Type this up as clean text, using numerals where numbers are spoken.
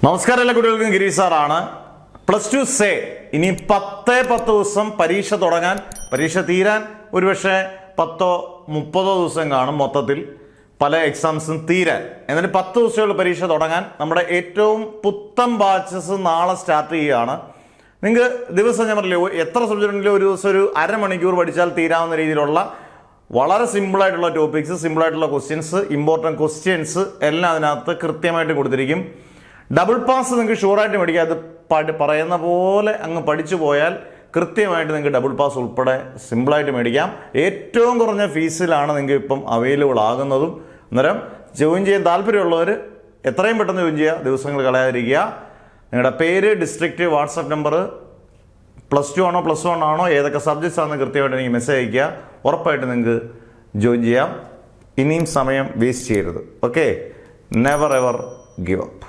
നമസ്കാരം, എല്ലാ കുട്ടികൾക്കും ഗിരീഷ് സാറാണ്. +2 സേ ഇനി 10 ദിവസം പരീക്ഷ തുടങ്ങാൻ, പരീക്ഷ തീരാൻ ഒരുപക്ഷെ 10-30 ദിവസം കാണും. മൊത്തത്തിൽ പല എക്സാംസും തീരാൻ, എന്നിട്ട് 10 ദിവസമുള്ള പരീക്ഷ തുടങ്ങാൻ നമ്മുടെ ഏറ്റവും പുത്തൻ ബാച്ചസ് നാളെ സ്റ്റാർട്ട് ചെയ്യുകയാണ്. നിങ്ങൾക്ക് ദിവസം ഞാൻ പറഞ്ഞില്ലേ, എത്ര സബ്ജക്റ്റ് ഉണ്ടെങ്കിലും ഒരു ദിവസം ഒരു അരമണിക്കൂർ പഠിച്ചാൽ തീരാവുന്ന രീതിയിലുള്ള വളരെ സിമ്പിളായിട്ടുള്ള ടോപ്പിക്സ്, സിമ്പിളായിട്ടുള്ള ക്വസ്റ്റ്യൻസ്, ഇമ്പോർട്ടൻറ്റ് ക്വസ്റ്റ്യൻസ് എല്ലാം അതിനകത്ത് കൃത്യമായിട്ട് കൊടുത്തിരിക്കും. ഡബിൾ പാസ് നിങ്ങൾക്ക് ഷുവറായിട്ട് മേടിക്കാം. അത് പറയുന്ന പോലെ അങ്ങ് പഠിച്ചു പോയാൽ കൃത്യമായിട്ട് നിങ്ങൾക്ക് ഡബിൾ പാസ് ഉൾപ്പെടെ സിമ്പിളായിട്ട് മേടിക്കാം. ഏറ്റവും കുറഞ്ഞ ഫീസിലാണ് നിങ്ങൾക്ക് ഇപ്പം അവൈലബിൾ ആകുന്നതും. അന്നേരം ജോയിൻ ചെയ്യാൻ താല്പര്യമുള്ളവർ എത്രയും പെട്ടെന്ന് ജോയിൻ ചെയ്യുക, ദിവസങ്ങൾ കളയാതിരിക്കുക. നിങ്ങളുടെ പേര്, ഡിസ്ട്രിക്റ്റ്, വാട്സപ്പ് നമ്പർ, +2 ആണോ +1 ആണോ, ഏതൊക്കെ സബ്ജക്ട്സ് ആണെന്ന് കൃത്യമായിട്ട് എനിക്ക് മെസ്സേജ് അയയ്ക്കുക. ഉറപ്പായിട്ട് നിങ്ങൾക്ക് ജോയിൻ ചെയ്യാം. ഇനിയും സമയം വേസ്റ്റ് ചെയ്യരുത്. Okay, never ever give up.